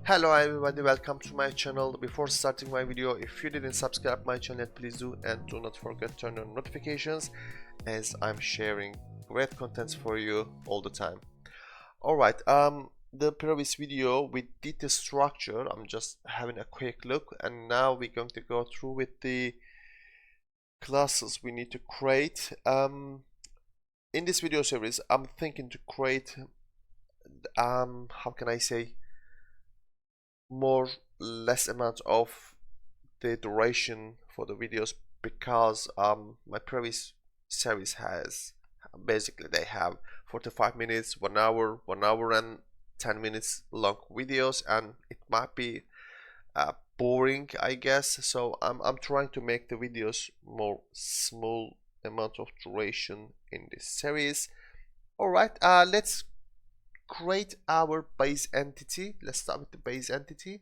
Hello everybody, welcome to my channel. Before starting my video, if you didn't subscribe my channel, please do, and do not forget to turn on notifications as I'm sharing great contents for you all the time. Alright, the previous video we did the structure. I'm just having a quick look, and now we're going to go through with the classes we need to create. In this video series, I'm thinking to create how can I say, less amount of the duration for the videos, because my previous series has basically they have 45 minutes, 1 hour, 1 hour and 10 minutes long videos, and it might be boring, I guess. So I'm trying to make the videos more small amount of duration in this series. All right, let's create our base entity. Let's start with the base entity.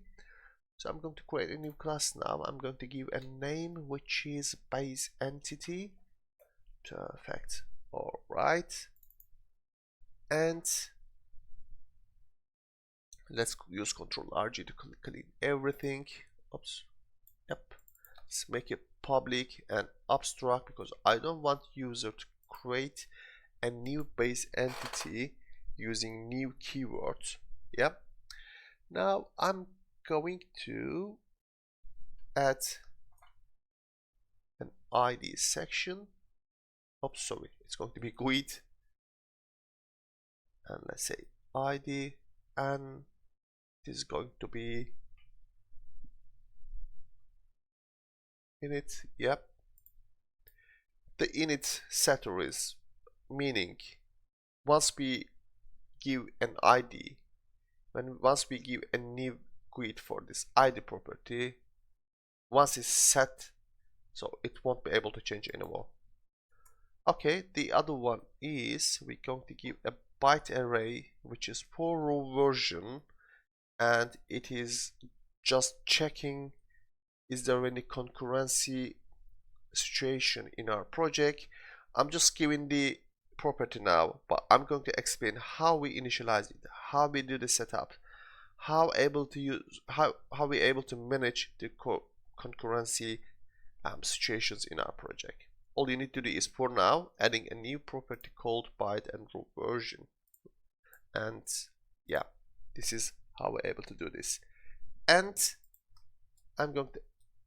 So I'm going to create a new class now. I'm going to give a name which is base entity. Perfect. All right, and let's use Ctrl+RG to clean everything. Oops. Yep. Let's make it public and abstract, because I don't want user to create a new base entity using new keywords. Yep. Now I'm going to add an ID section. Oops, sorry, it's going to be GUID, and let's say ID, and this is going to be init. Yep. The init setter is meaning once we give an ID, once we give a new GUID for this ID property, once it's set, so it won't be able to change anymore. Okay, the other one is we're going to give a byte array which is for row version, and it is just checking is there any concurrency situation in our project. I'm just giving the property now, but I'm going to explain how we initialize it, how we do the setup, how we able to manage the concurrency situations in our project. All you need to do is, for now, adding a new property called byte and row version, and yeah, this is how we're able to do this. And I'm going to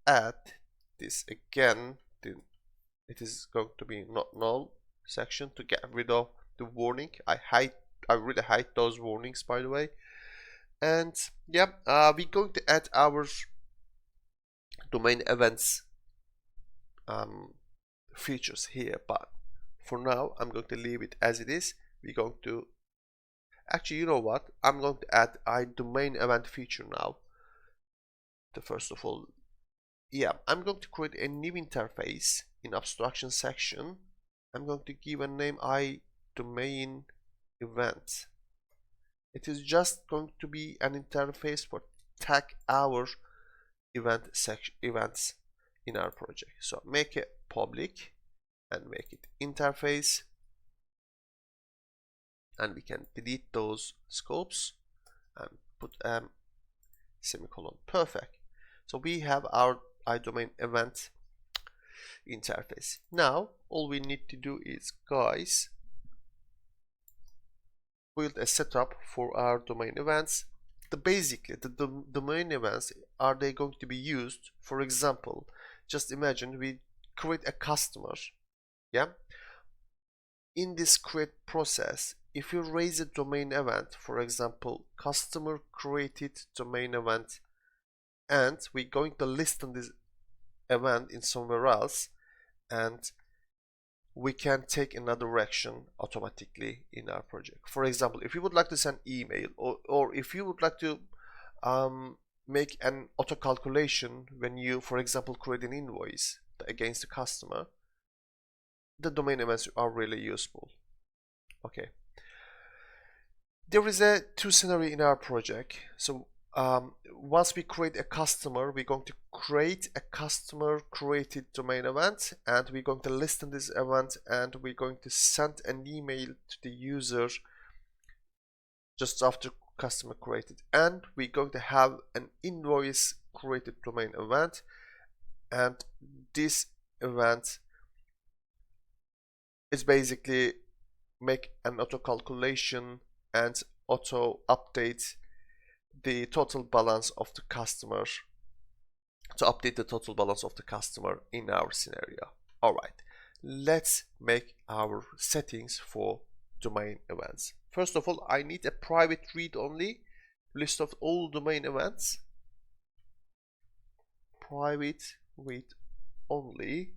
add this again. It is going to be not null section to get rid of the warning. I really hate those warnings, by the way. And yeah, we're going to add our domain events features here, but for now I'm going to leave it as it is. We're going to actually, you know what, I'm going to add a domain event feature now. First of all, yeah, I'm going to create a new interface in abstraction section. I'm going to give a name domain event. It is just going to be an interface for tag our events in our project. So make it public and make it interface, and we can delete those scopes and put semicolon. Perfect. So we have our iDomain event interface. Now all we need to do is, guys, build a setup for our domain events. Basically the domain events, are they going to be used? For example, just imagine we create a customer. Yeah, in this create process, if you raise a domain event, for example, customer created domain event, and we're going to list on this event in somewhere else, and we can take another action automatically in our project. For example, if you would like to send email, or if you would like to make an auto calculation when you, for example, create an invoice against the customer, the domain events are really useful. Okay, there is a two scenario in our project. So once we create a customer, we're going to create a customer created domain event, and we're going to list in this event, and we're going to send an email to the user just after customer created, and we're going to have an invoice created domain event, and this event is basically make an auto calculation and auto update the total balance of the customer, to update the total balance of the customer in our scenario. All right, let's make our settings for domain events. First of all, I need a private read-only list of all domain events. Private read-only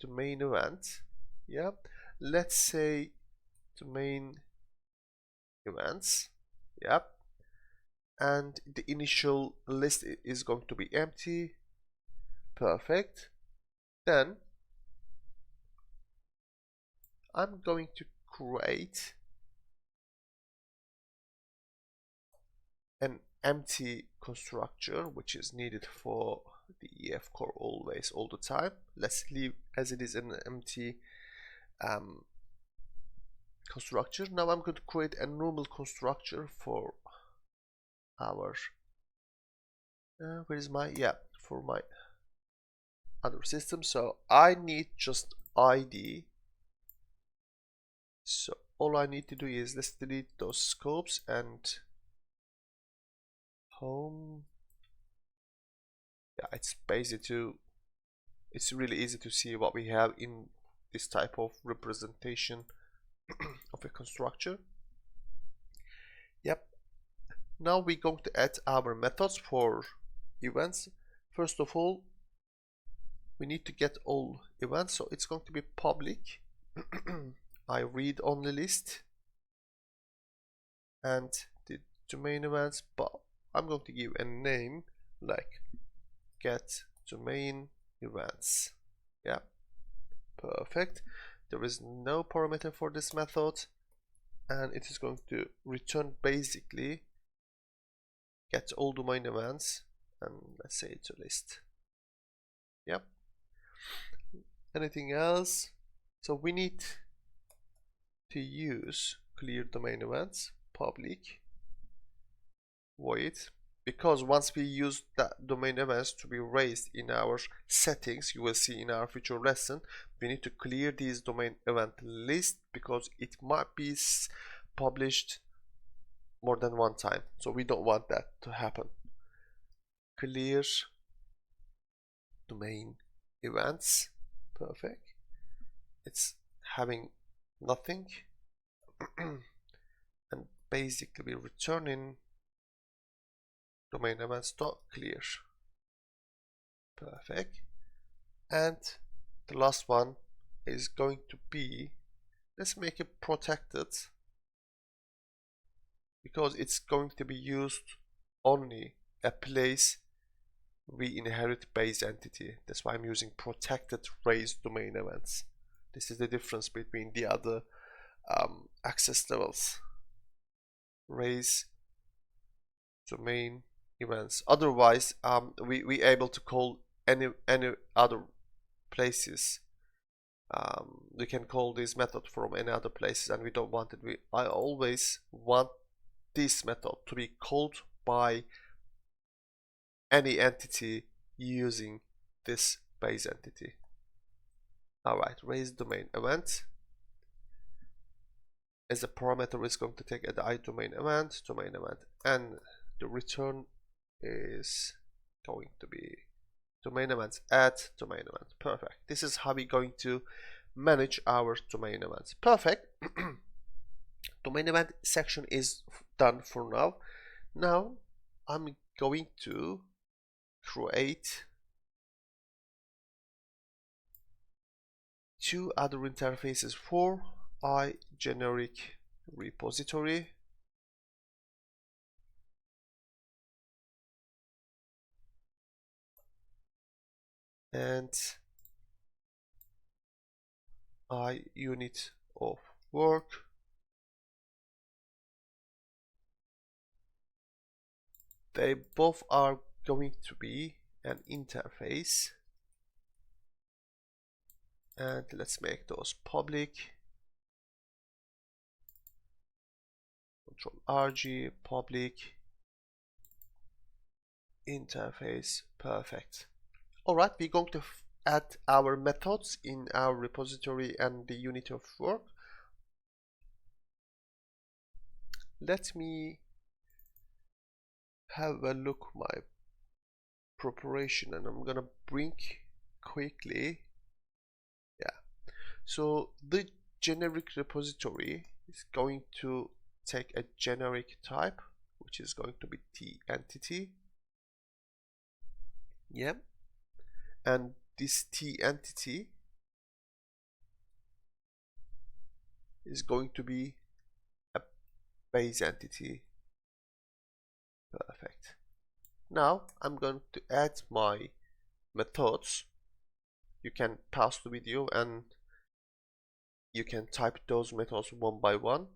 domain event. Yeah, let's say domain events. Yep, and the initial list is going to be empty. Perfect. Then I'm going to create an empty constructor, which is needed for the EF core always, all the time. Let's leave as it is an empty constructor. Now I'm going to create a normal constructor for our where is my, yeah, for my other system. So I need just ID. So all I need to do is let's delete those scopes and home. Yeah, it's really easy to see what we have in this type of representation of a constructor. Yep. Now we're going to add our methods for events. First of all, we need to get all events, so it's going to be public I read only list and the domain events, but I'm going to give a name like get domain events. Yeah, perfect. There is no parameter for this method, and it is going to return basically get all domain events, and let's say it's a list. Yep. Anything else? So we need to use clear domain events public void, because once we use that domain events to be raised in our settings, you will see in our future lesson, we need to clear these domain event list because it might be published more than one time, so we don't want that to happen. Clear domain events, perfect. It's having nothing and basically returning domain events dot clear. Perfect. And the last one is going to be, let's make it protected, because it's going to be used only a place we inherit base entity. That's why I'm using protected raised domain events. This is the difference between the other access levels. Raise domain events. Otherwise, we able to call any other places. We can call this method from any other places, and we don't want it. I always want this method to be called by any entity using this base entity. Alright, raise domain event. As a parameter is going to take the domain event, and the return is going to be domain events at domain event. Perfect. This is how we're going to manage our domain events. Perfect. Domain event section is done for now. Now I'm going to create two other interfaces for generic repository and unit of work. They both are going to be an interface, and let's make those public. control RG, public interface, perfect. Alright, we're going to add our methods in our repository and the unit of work. Let me have a look my preparation, and I'm gonna bring quickly. Yeah, so the generic repository is going to take a generic type, which is going to be tEntity. Yeah, and this tEntity is going to be a base entity. Perfect. Now I'm going to add my methods. You can pause the video and you can type those methods one by one.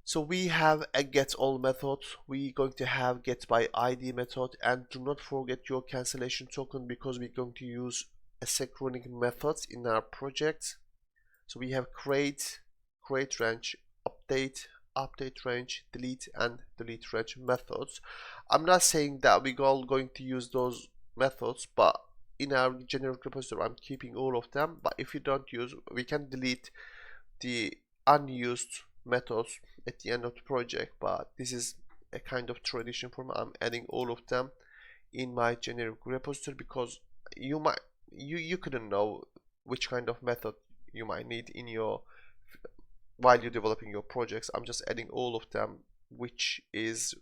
So we have a get all method. We're going to have get by ID method, and do not forget your cancellation token because we're going to use asynchronic methods in our project. So we have create range, update range, delete and delete range methods. I'm not saying that we're all going to use those methods, but in our generic repository I'm keeping all of them. But if you don't use, we can delete the unused methods at the end of the project, but this is a kind of tradition for me. I'm adding all of them in my generic repository because you couldn't know which kind of method you might need in your while you're developing your projects. I'm just adding all of them, which is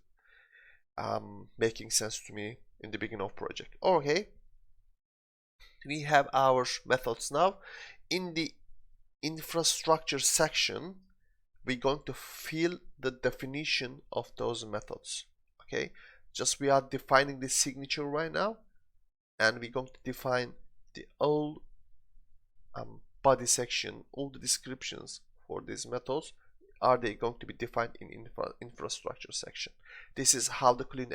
making sense to me in the beginning of project. Okay, we have our methods now. In the infrastructure section, we're going to fill the definition of those methods. Okay, just we are defining the signature right now, and we're going to define the whole body section. All the descriptions for these methods are they going to be defined in infrastructure section. This is how the clean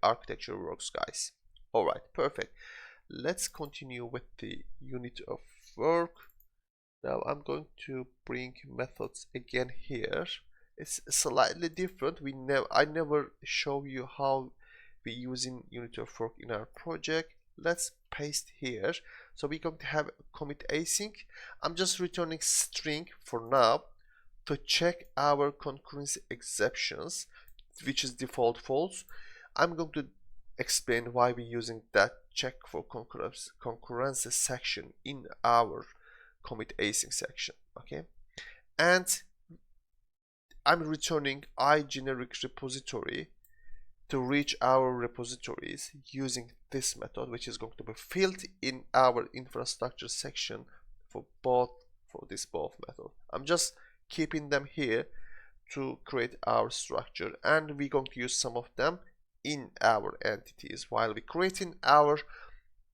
architecture works, guys. All right, perfect. Let's continue with the unit of work. Now I'm going to bring methods again here. It's slightly different. I never show you how we using unit of work in our project. Let's paste here. So we're going to have commit async. I'm just returning string for now to check our concurrency exceptions, which is default false. I'm going to explain why we're using that check for concurrency section in our commit async section. Okay, and I'm returning iGeneric repository to reach our repositories using this method, which is going to be filled in our infrastructure section for both method. I'm just keeping them here to create our structure, and we're going to use some of them in our entities while we're creating our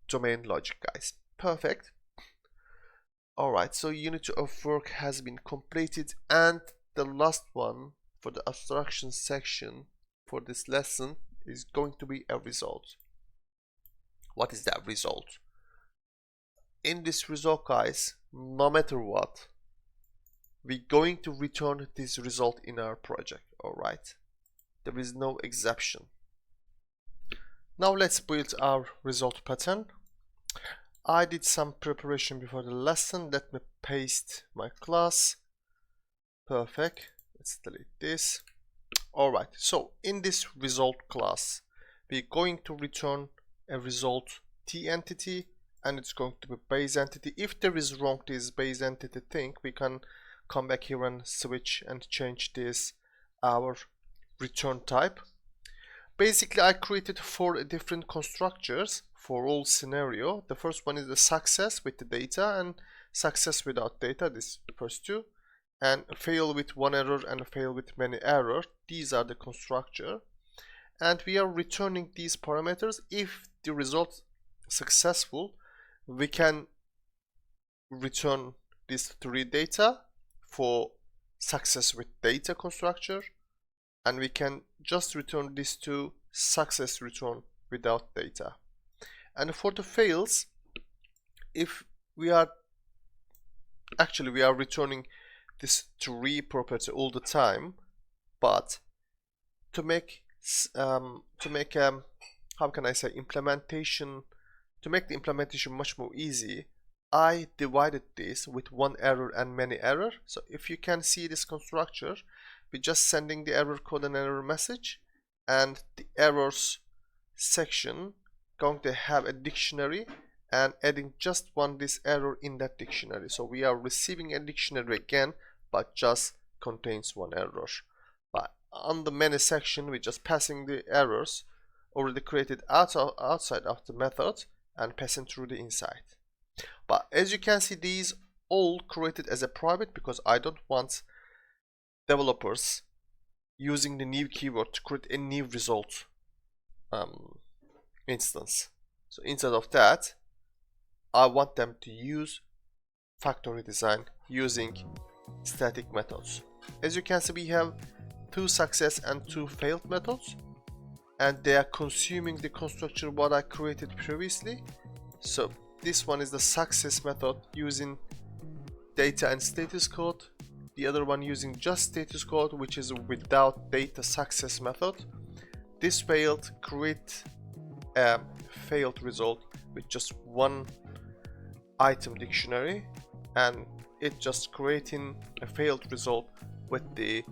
domain logic, guys. Perfect. Alright, so unit of work has been completed, and the last one for the abstraction section for this lesson is going to be a result. What is that result? In this result, guys, no matter what, we're going to return this result in our project. Alright, there is no exception. Now let's build our result pattern. I did some preparation before the lesson. Let me paste my class. Perfect. Let's delete this. Alright, so in this result class, we're going to return a result tEntity, and it's going to be base entity. If there is wrong this base entity thing, we can come back here and switch and change this our return type. Basically, I created 4 different constructors for all scenario. The first one is the success with the data and success without data, this first 2, and fail with 1 error and fail with many errors. These are the constructor, and we are returning these parameters. If the result successful, we can return these 3 data for success with data constructor, and we can just return these 2 success return without data. And for the fails, if we are returning this 3 property all the time, But to make how can I say, implementation, to make the implementation much more easy, I divided this with one error and many error. So if you can see this constructor, we're just sending the error code and error message, and the errors section going to have a dictionary and adding just this error in that dictionary. So we are receiving a dictionary again, but just contains one error. But on the many section, we're just passing the errors already created outside of the method and passing through the inside. But as you can see, these all created as a private because I don't want developers using the new keyword to create a new result instance. So instead of that, I want them to use factory design using static methods. As you can see, we have 2 success and 2 failed methods, and they are consuming the constructor what I created previously. So this one is the success method using data and status code. The other one using just status code, which is without data success method. This failed create a failed result with just one item dictionary, and it just creating a failed result with the,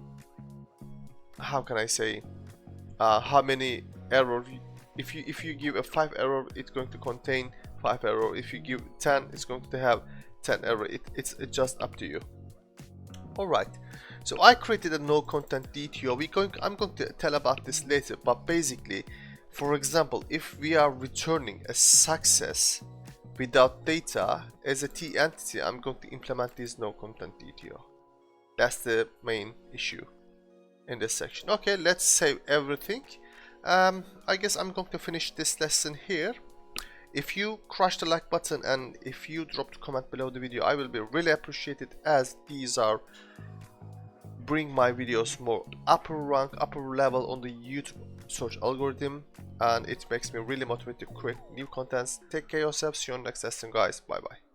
how can I say, how many error. If you give a 5 error, it's going to contain 5 error. If you give 10, it's going to have 10 error. It's just up to you. Alright, so I created a no content DTO. I'm going to tell about this later, but basically, for example, if we are returning a success without data as a T entity, I'm going to implement this no content DTO. That's the main issue in this section. Okay, let's save everything. I guess I'm going to finish this lesson here. If you crush the like button and if you drop a comment below the video, I will be really appreciated, as these are bring my videos more upper rank, upper level on the YouTube search algorithm, and it makes me really motivated to create new contents. Take care of yourselves. See you on the next lesson, guys. Bye bye.